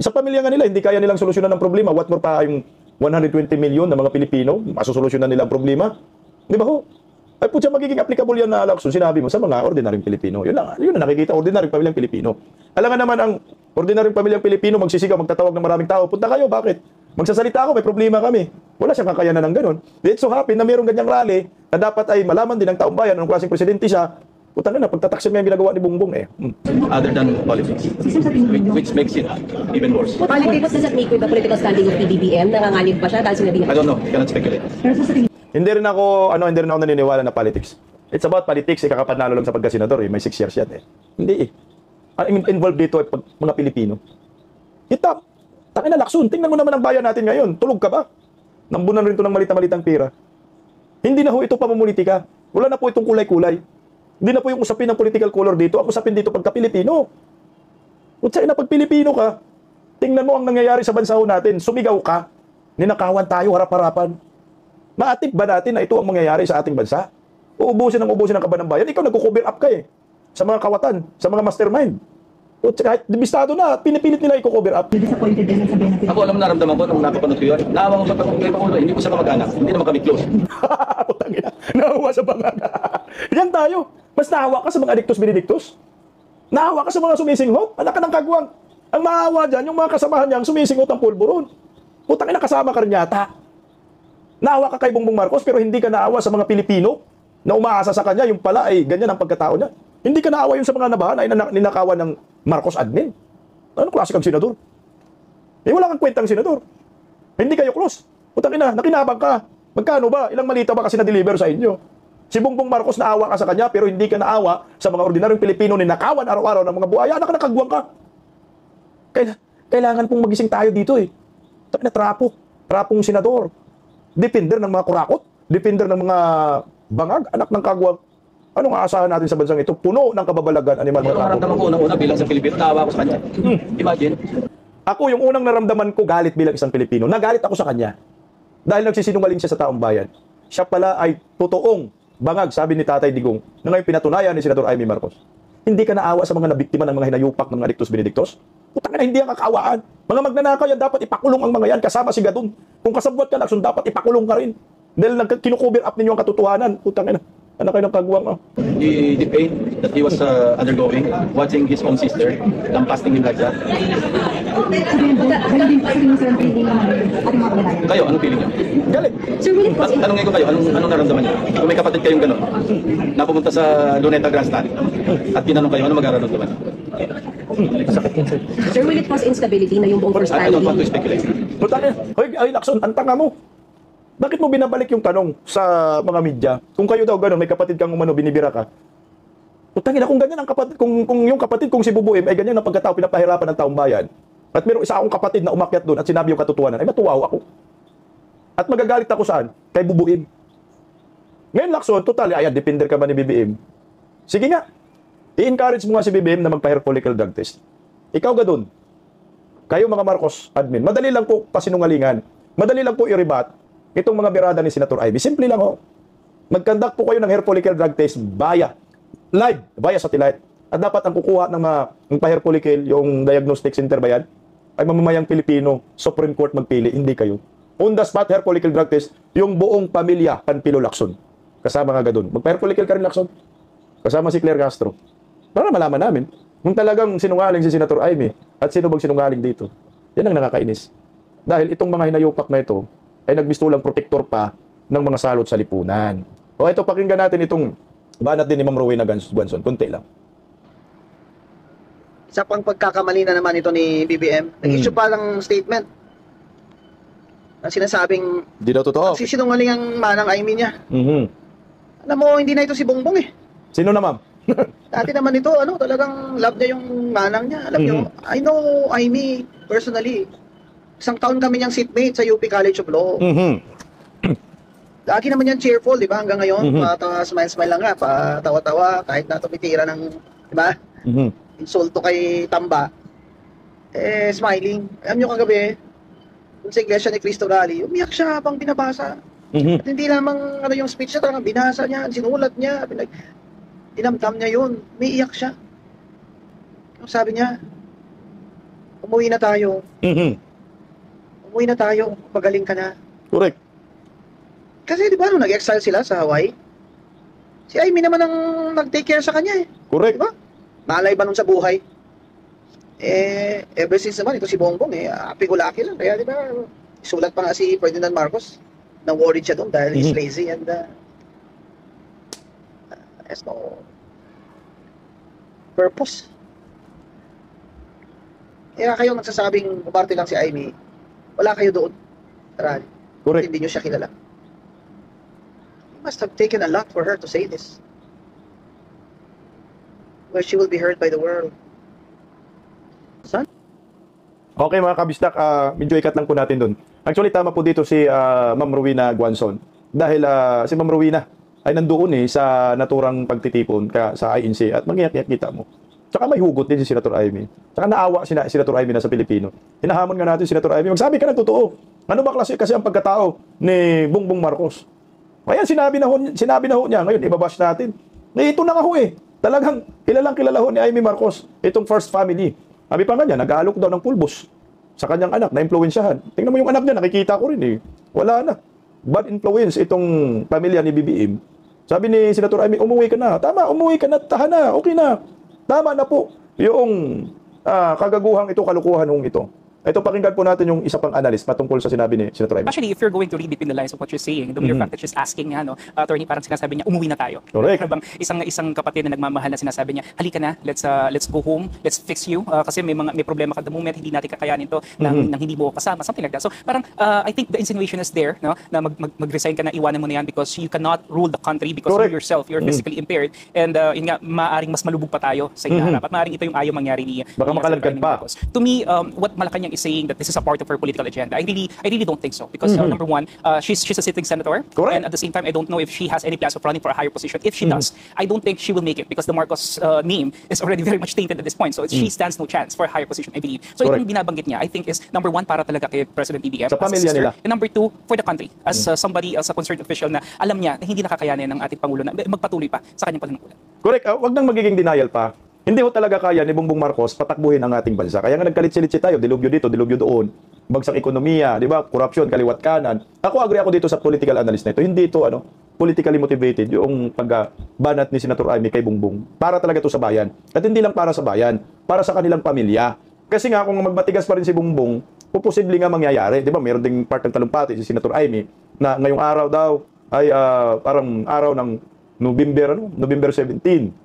Sa pamilya nga nila, hindi kaya nilang solusyonan ng problema. What more pa yung 120 million na mga Pilipino, masusolusyonan nila ang problema? Di ba ho? Ay po siya magiging applicable yan na Lacson, sinabi mo, sa mga ordinaryong Pilipino. Yun na nakikita, ordinaryong pamilyang Pilipino. Alam nga naman ang ordinaryong pamilyang Pilipino, magsisigaw, magtatawag ng maraming tao, punta kayo, bakit? Magsasalita ako, may problema kami. Wala siyang kakayanan ng ganun. It's so happy na mayroong ganyang rally na dapat ay malaman din ng taong bayan anong klaseng presidente siya. Putang na, pagtataksin mo yung ginagawa ni Bongbong eh. Other than politics, which makes it even worse. What does that make with the political standing of PBBM? Nanganganib ba siya dahil sinabihan? I don't know, cannot speculate. Hindi rin ako naniniwala na politics. It's about politics, ikakapanalo lang sa pagkasenador eh. May 6 years yan eh. Hindi eh. Ang involved dito ay mga Pilipino. Hitap. Takin na Lacson, tingnan mo naman ang bayan natin ngayon. Tulog ka ba? Nambunan rin ito ng malita-malitang pera. Hindi na ho ito pamumulitika. Wala na po itong kulay-kulay. Hindi na po yung usapin ng political color dito. Ang usapin dito pagka-Pilipino. Utsay na pag Pilipino ka, tingnan mo ang nangyayari sa bansa natin. Sumigaw ka, ninakawan tayo harap-harapan. Maatip ba natin na ito ang mangyayari sa ating bansa? Uubusin ng kaban ng bayan. Ikaw nagko-cover up ka eh. Sa mga kawatan, sa mga mastermind. O kahit debistado na, pinipilit nila i-cover up. Disappointed din ang sabihin natin. Ako alam naramdaman ko nung napapanood ko yun. Naawa ko sa Pangulo, hindi ko siya kamag-anak. Hindi naman kami close. Putangina, nahawa sa bangag. Yan tayo. Mas nahawa ka sa mga adictus benedictus. Nahawa ka sa mga sumisinghot. Anak ka ng kagwang. Ang maawa dyan, yung mga kasamahan niya, ang sumisinghot ang pulburon. Putangina, kasama ka rin yata. Nahawa ka kay Bongbong Marcos, pero hindi ka naawa sa mga Pilipino na umaasa sa kanya, yung pala ay ganyan ang pagkatao niya. Hindi ka naawa yun sa mga nabahan ay ninakawan ng Marcos admin. Anong klase kang senador? Eh, wala kang kwentang senador. Hindi kayo close. Putangina, nakinabang ka. Magkano ba? Ilang malita ba kasi na-deliver sa inyo? Si Bongbong Marcos naawa ka sa kanya, pero hindi ka naawa sa mga ordinaryong Pilipino ninakawan araw-araw ng mga buhaya. Anak ka nakagwang ka. Kailangan pong magising tayo dito eh. Trapong senador. Depender ng mga kurakot. Depender ng mga bangag, anak ng kagwang. Anong aasahan natin sa bansang ito? Puno ng kababalagan, animal Ano naramdaman ko unang-una bilang sa Pilipino, naawa ko sa kanya. Imagine. Ako, yung unang naramdaman ko galit bilang isang Pilipino. Nagalit ako sa kanya. Dahil nagsisinungaling siya sa taong bayan. Siya pala ay totoong bangag, sabi ni Tatay Digong, na ngayon pinatunayan ni Senador Amy Marcos. Hindi ka naawa sa mga nabiktima ng mga hinayupak ng mga adictus benedictus? Putang na, hindi ang kakaawaan. Mga magnanakaw yan, dapat ipakulong ang mga yan kasama si Gadon. Kung kasabwat ka, Lacson, dapat ipakulong ka rin. Dahil kinukover up ninyo ang katotohanan. Putang na. Anak kayo ng kagwang. Oh. The pain that he was undergoing, watching his own sister, lampasting him like that. Galing din pa rin sa feeling ng ating mga kababayan. Kayo, anong feeling niyo? Galit. Sir, will it cause Tanungin ko kayo, anong naramdaman niyo? Kung may kapatid kayong gano'n, napumunta sa Luneta Grandstand, at tinanong kayo, ano magararamdaman? Sir, will it cause instability na yung buong first I don't want to family? speculate. Putang na. Hoy, Lacson, ang tanga mo. Bakit mo binabalik yung tanong sa mga media? Kung kayo daw gano'n, may kapatid kang umano, binibira ka. Putang ina, kung ganyan ang kapatid, kung yung kapatid kong si Bubuim ay ganyan ang pagkatao, pinapahirapan ng taong bayan, at meron isa akong kapatid na umakyat doon at sinabi yung katotohanan, ay matuwaw ako. At magagalit ako saan? Kay Bubuim. Ngayon, Lacson, total, ayan, depender ka ba ni BBM? Sige nga, i-encourage mo nga si BBM na magpa-hair follicle drug test. Ikaw Gadon, kayo mga Marcos admin, madali lang po pasinungalingan, madali lang po i-rebat itong mga birada ni Senator Ivy. Simple lang ho. Mag-conduct po kayo ng hair follicle drug test live, via satellite. At dapat ang kukuha ng pa-hair follicle, yung diagnostic center ba yan, ay mamamayang Pilipino, Supreme Court magpili, hindi kayo. On the spot hair follicle drug test, yung buong pamilya, Panpilo Lacson. Kasama nga Gadon. Mag-hair follicle ka rin Lacson. Kasama si Claire Castro. Para malaman namin, kung talagang sinungaling si Senator Ivy, at sino bang sinungaling dito. Yan ang nakakainis. Dahil itong mga hinayupak na ito, ay nagbistulang protector pa ng mga salot sa lipunan. O ito, pakinggan natin itong banat din ni Ma'am Rowena Guanzon. Kunti lang. Isa pang pagkakamali na naman ito ni BBM. Nag-issue pa ng statement na sinasabing Di daw totoo. sisinungaling ang manang Amy niya. Mhm. Alam mo, hindi na ito si Bongbong eh. Sino na, Ma'am? Dati naman ito, talagang love niya yung manang niya. Alam niyo, I know Amy personally. Isang taon kami niyang seatmate sa UP College of Law. Mhm. Lagi naman yan cheerful, di ba? Hanggang ngayon, smile-smile lang nga, patawa-tawa, kahit na tumitira ng, di ba? Mhm. Insulto kay Tamba. Smiling. Alam niyo kagabi, dun sa Iglesia ni Cristo Rally, umiyak siya habang binabasa At hindi lamang ano yung speech niya, talagang binasa niya, sinulat niya, dinamdam niya yun. May iyak siya. Sabi niya, umuwi na tayo. Umuwi na tayo, magaling ka na. Correct. Kasi di ba nung nag-exile sila sa Hawaii, si Amy naman ang nag-take care sa kanya eh. Correct. Di ba? Malay ba nun sa buhay? Ever since naman, ito si Bongbong happy-go-lucky lang. Kaya di ba, isulat pa nga si Ferdinand Marcos na worried siya doon dahil he's lazy and has no purpose. Kaya kayo nagsasabing umarte lang si Amy, wala kayo doon. Rally. Correct. Hindi nyo siya kilala. It must have taken a lot for her to say this. Where she will be heard by the world. Son? Okay mga kabistak, medyo ikat lang po natin doon. Actually, tama po dito si Ma'am Rowena Guanzon. Dahil si Ma'am Rowena ay nandoon sa naturang pagtitipon sa INC at mangiyak-iyak kita mo. Tsaka may hugot din si Senator Amy. Tsaka naawa si Senator Amy na sa Pilipino. Hinahamon nga natin si Senator Amy, magsabi ka ng totoo. Ano ba klase kasi ang pagkatao ni Bongbong Marcos? Kaya sinabi na ho niya, ngayon ibabash natin. Ito na nga ho Talagang kilala ho ni Amy Marcos itong first family. Sabi pa nga niya, nag-aalok daw ng pulbos sa kanyang anak na impluwensyahan. Tingnan mo yung anak niya, nakikita ko rin Wala na. Bad influence itong pamilya ni BBM. Sabi ni Senator Amy, umuwi ka na. Tama, umuwi ka na, tahan na, okay na. Tama na po yung kagaguhang ito, kalukuhan ito. Ito, pakinggan po natin yung isa pang analyst patungkol sa sinabi ni Senator Amy. Actually, if you're going to read between the lines of what you're saying, the mere fact that she's asking nga, attorney, parang sinasabi niya, umuwi na tayo. Correct. Bang isang kapatid na nagmamahal na sinasabi niya, halika na, let's go home, let's fix you, kasi may problema ka the moment, hindi natin kakayanin to, nang hindi mo kasama, something like that. So, parang, I think the insinuation is there, na mag-resign ka na, iwanan mo na yan because you cannot rule the country because Correct. you yourself, you're physically impaired, and yun nga, maaring mas malubog pa tayo sa hinaharap, at maaring ito yung ayaw mangyari ni Baka makalagkan pa. To me, what Malacanang is saying that this is a part of her political agenda. I really don't think so because number one, she's a sitting senator, Correct. and at the same time, I don't know if she has any plans of running for a higher position. If she does, I don't think she will make it because the Marcos name is already very much tainted at this point. So she stands no chance for a higher position, I believe. So Correct. ito yung binabanggit niya, I think is number one para talaga kay President BBM Sa as a pamilya sister, nila. and number two for the country as somebody, as a concerned official na alam niya na hindi nakakayanin ng ating pangulo na magpatuloy pa sa kanyang panunungkulan. Correct. Wag nang magiging denial pa. Hindi ho talaga kaya ni Bongbong Marcos patakbuhin ang ating bansa. Kaya nga nagkalit-silitsi tayo, dilubyo dito, dilubyo doon. Bagsak ekonomiya, di ba? Korupsyon, kaliwat kanan. Agree ako dito sa political analyst na ito. Hindi ito politically motivated yung pagbanat ni Senator Amy kay Bongbong. Para talaga ito sa bayan. At hindi lang para sa bayan, para sa kanilang pamilya. Kasi nga kung magmatigas pa rin si Bongbong, posible nga mangyayari. Di ba? Mayroon ding part ng talumpati si Senator Amy na ngayong araw daw ay parang araw ng November 17.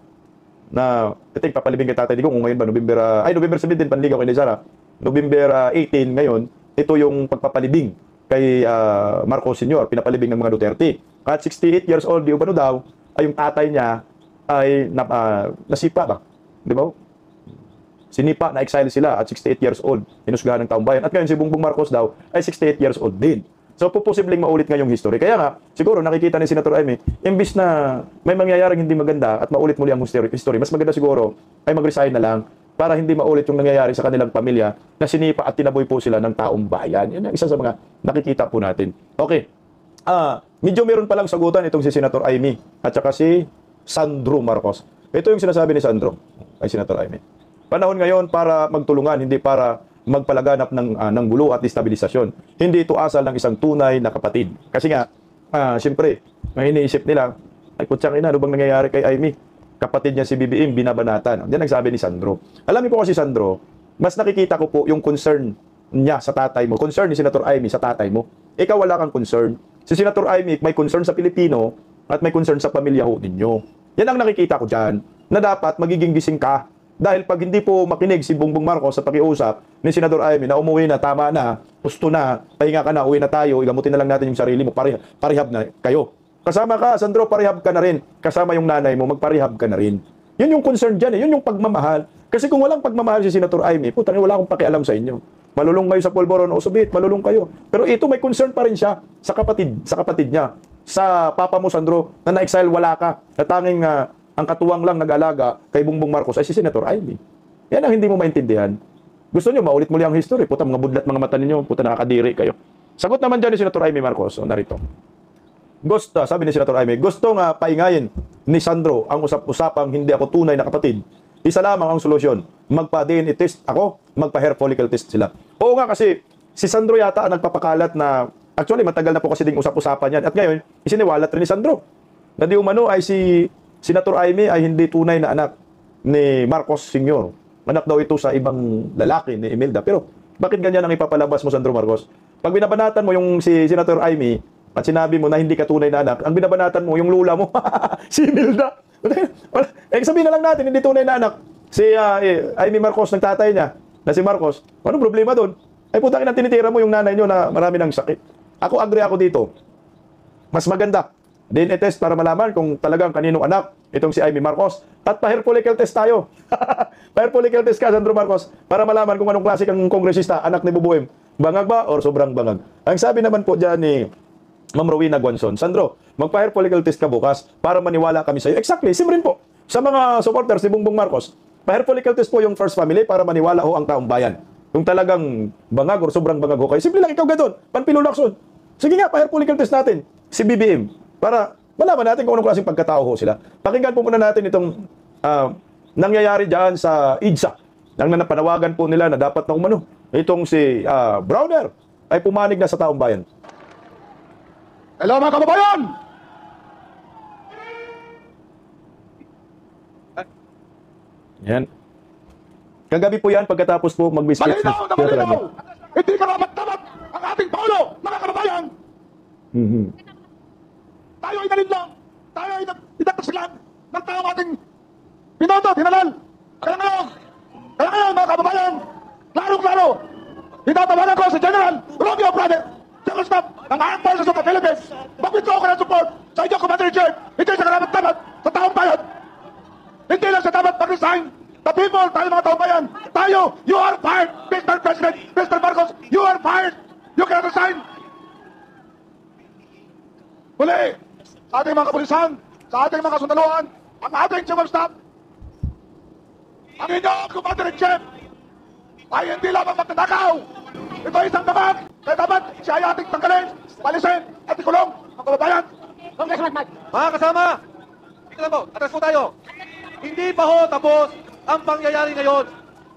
Na I think papalibing kay Tatay Digong kung ngayon ba November 17 panligaw kay Sara. November 18 ngayon, ito yung pagpapalibing kay Marcos Sr., pinapalibing ng mga Duterte. At 68 years old, di ba daw, ay yung tatay niya ay nasipa ba? Di ba? Sinipa, na-exile sila at 68 years old, hinusgahan ng taong bayan. At ngayon si Bongbong Marcos daw ay 68 years old din. So, posibleng maulit ngayong history. Kaya nga, siguro nakikita ni Senator Amy, imbis na may mangyayaring hindi maganda at maulit muli ang history, mas maganda siguro ay mag-resign na lang para hindi maulit yung nangyayari sa kanilang pamilya na sinipa at tinaboy po sila ng taong bayan. Yan ang isa sa mga nakikita po natin. Okay. Medyo meron palang sagutan itong si Senator Amy at saka si Sandro Marcos. Ito yung sinasabi ni Sandro kay Senator Amy. Panahon ngayon para magtulungan, hindi para magpalaganap ng gulo at destabilisasyon. Hindi ito asal ng isang tunay na kapatid. Kasi nga, siyempre, may iniisip nila, ay kutsang ina, ano bang nangyayari kay Amy? Kapatid niya si BBM, binabanatan. Yan ang sabi ni Sandro. Alam niyo po kasi, Sandro, mas nakikita ko po yung concern niya sa tatay mo. Concern ni Senator Amy sa tatay mo. Ikaw wala kang concern. Si Senator Amy may concern sa Pilipino at may concern sa pamilya ho ninyo. Yan ang nakikita ko dyan, na dapat magiging gising ka. Dahil pag hindi po makinig si Bongbong Marcos sa pakiusap ni Senador Amy na umuwi na, tama na, gusto na, pahinga ka na, uwi na tayo, igamutin na lang natin yung sarili mo, parehab na kayo. Kasama ka, Sandro, parehab ka na rin. Kasama yung nanay mo, magparehab ka na rin. Yun yung concern dyan yun yung pagmamahal. Kasi kung walang pagmamahal si Senator Amy, putang wala akong pakialam sa inyo. Malulong kayo sa Polvoron o Subit, malulong kayo. Pero ito may concern pa rin siya sa kapatid niya. Sa papa mo, Sandro, na na-exile wala ka, na tanging ang katuwang lang nag-alaga kay Bongbong Marcos ay si Senator Amy. Yan ang hindi mo maintindihan. Gusto nyo, maulit muli ang history. Puta, mga budlat mga mata ninyo. Puta, nakakadiri kayo. Sagot naman dyan ni Senator Amy Marcos. O, narito. gusto, sabi ni Senator Jaime, gusto nga paingayin ni Sandro ang usap-usapang hindi ako tunay na kapatid. Isa lamang ang solusyon, magpa-DNA test ako, magpa-hair follicle test sila. Oo nga kasi, si Sandro yata ang nagpapakalat na, actually matagal na po kasi ding usap-usapan yan. At ngayon, isiniwalat rin ni Sandro. Na di umano ay si Senator Jaime ay hindi tunay na anak ni Marcos Sr. Anak daw ito sa ibang lalaki ni Imelda. Pero bakit ganyan ang ipapalabas mo, Sandro Marcos? Pag binabanatan mo yung si Senator Jaime at sinabi mo na hindi ka tunay na anak, ang binabanatan mo yung lula mo, si Imelda. Sabihin na lang natin, hindi tunay na anak. Si Jaime Marcos, ng tatay niya, na si Marcos, anong problema doon? Ay putangin ang tinitira mo yung nanay nyo na marami ng sakit. Ako agree ako dito. Mas maganda. DNA test para malaman kung talagang kaninong anak itong si Jaime Marcos. At pa-hair follicle test tayo. Pa-hair follicle test ka, Sandro Marcos, para malaman kung anong klase kang kongresista, anak ni Bubuim. Bangag ba or sobrang bangag? Ang sabi naman po dyan ni Ma'am Rowena Guanzon, Sandro, magpa-hair follicle test ka bukas para maniwala kami sa iyo. Exactly, same rin po. Sa mga supporters ni Bongbong Marcos, pa-hair follicle test po yung first family para maniwala ho ang taong bayan. Kung talagang bangag or sobrang bangag ho kayo, simple lang ikaw gadon, panpilulakson. Sige nga, pa-hair follicle test natin, si BBM, para malaman natin kung anong klaseng pagkatao ho sila. Pakinggan po muna natin itong nangyayari dyan sa IDSA. Nang napanawagan po nila na dapat na umano. Itong si Browner ay pumanig na sa taong bayan. Hello mga kababayan! Yan. Kagabi po yan pagkatapos po mag-biscuit. Malinaw na malinaw! Hindi karapat-dapat ang ating Pangulo, mga kababayan! Tayo ay nalinlang! Tayo ay inagkasilan ng taong ating binoto, hinalal! Kaya ngayon mga kababayan, klarong-klaro, tinatawagan ko si General Romeo Brother, General Staff ng Armed Forces of the Philippines, mag-withdraw ka ng support sa inyong Commander-in-Chief, hindi sa karapat-dapat sa taong bayan. Hindi lang sa dapat mag-resign. The people, tayo mga taong bayan, tayo, you are fired, Mr. President, Mr. Marcos, you are fired. You cannot resign. Muli, sa ating mga kapulisan, sa ating mga sundaluhan, ang ating Chief of Staff, ang inyong Commander-in-Chief, ay hindi lamang magtatakaw. Ito ay isang dapat, kaya dapat siya ay ating tanggalin, palisin, at ikulong ang kababayan. Mga kasama, tingnan mo, atas po tayo. Hindi pa ho tapos ang pangyayari ngayon.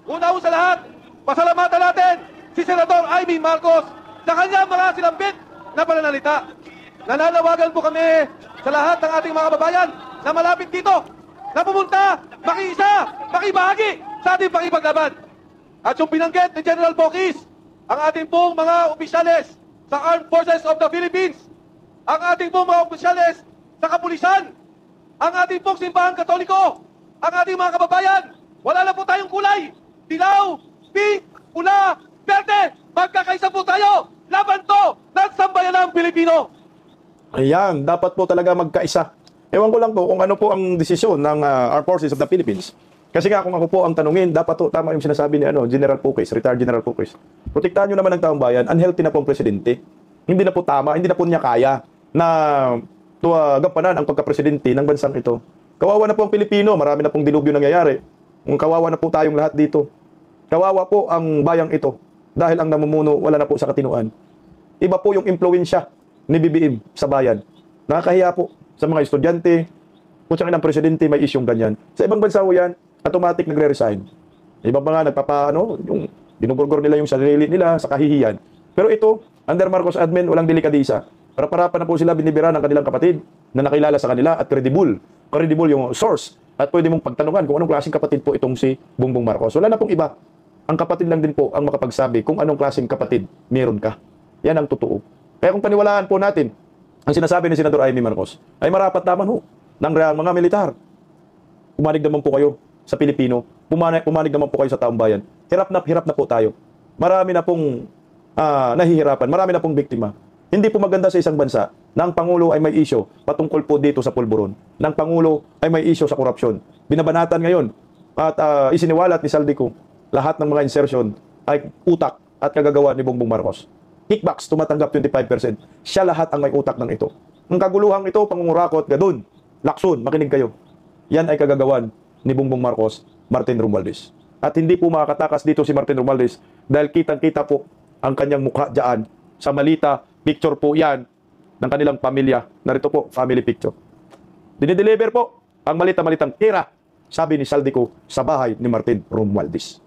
Una ho sa lahat, pasalamatan natin si Senator Jaime Marcos sa kanyang mga silambit na pananalita. Nananawagan po kami sa lahat ng ating mga kababayan na malapit dito, na pumunta, makiisa, makibahagi sa ating pakipaglaban. At yung binanggit ni General Bokis, ang ating pong mga opisyales sa Armed Forces of the Philippines, ang ating pong mga opisyales sa kapulisan, ang ating pong simbahan katoliko, ang ating mga kababayan, wala na po tayong kulay. Dilaw, pink, pula, berde, magkakaisa po tayo. Laban to ng sambayanang Pilipino. Ayan, dapat po talaga magkaisa. Ewan ko lang po kung ano po ang desisyon ng Armed Forces of the Philippines. Kasi nga kung ako po ang tanungin, dapat to, tama yung sinasabi ni General Pukis, retired General Pukis. Protektahan nyo naman ang taong bayan, unhealthy na po ang presidente. Hindi na po tama, hindi na po niya kaya na gampanan ang pagka-presidente ng bansang ito. Kawawa na po ang Pilipino, marami na pong dilubyo nangyayari. Kawawa na po tayong lahat dito. Kawawa po ang bayang ito dahil ang namumuno wala na po sa katinuan. Iba po yung impluwensya ni BBM sa bayan. Nakakahiya po sa mga estudyante. Kung saan ang presidente may isyong ganyan. Sa ibang bansa po yan, automatic nagre-resign. Iba pa nga yung dinugurgor nila yung sarili nila sa kahihiyan. Pero ito, under Marcos admin, walang delikadisa. Para-para na po sila binibira ng kanilang kapatid na nakilala sa kanila at credible. Credible yung source. At pwede mong pagtanungan kung anong klaseng kapatid po itong si Bongbong Marcos. Wala na pong iba. Ang kapatid lang din po ang makapagsabi kung anong klaseng kapatid meron ka. Yan ang totoo. Kaya kung paniwalaan po natin ang sinasabi ni Senador Jaime Marcos, ay marapat naman ho ng mga militar. Pumanig naman po kayo sa Pilipino. Pumanig naman po kayo sa taong bayan. Hirap na po tayo. Marami na pong nahihirapan. Marami na pong biktima. Hindi po maganda sa isang bansa na ang Pangulo ay may isyo patungkol po dito sa pulburon. Na ang Pangulo ay may isyo sa korupsyon. Binabanatan ngayon at isiniwalat ni Saldico lahat ng mga insertion ay utak at kagagawa ni Bongbong Marcos. Kickbacks, tumatanggap 25%. Siya lahat ang may utak ng ito. Ang kaguluhang ito, pangungurakot, gadun, lakson, makinig kayo. Yan ay kagagawan ni Bongbong Marcos, Martin Romualdez. At hindi po makakatakas dito si Martin Romualdez dahil kitang-kita po ang kanyang mukha dyan. Sa malita, picture po yan ng kanilang pamilya. Narito po, family picture. Dinideliver po ang malita-malitang pera, sabi ni Saldico, sa bahay ni Martin Romualdez.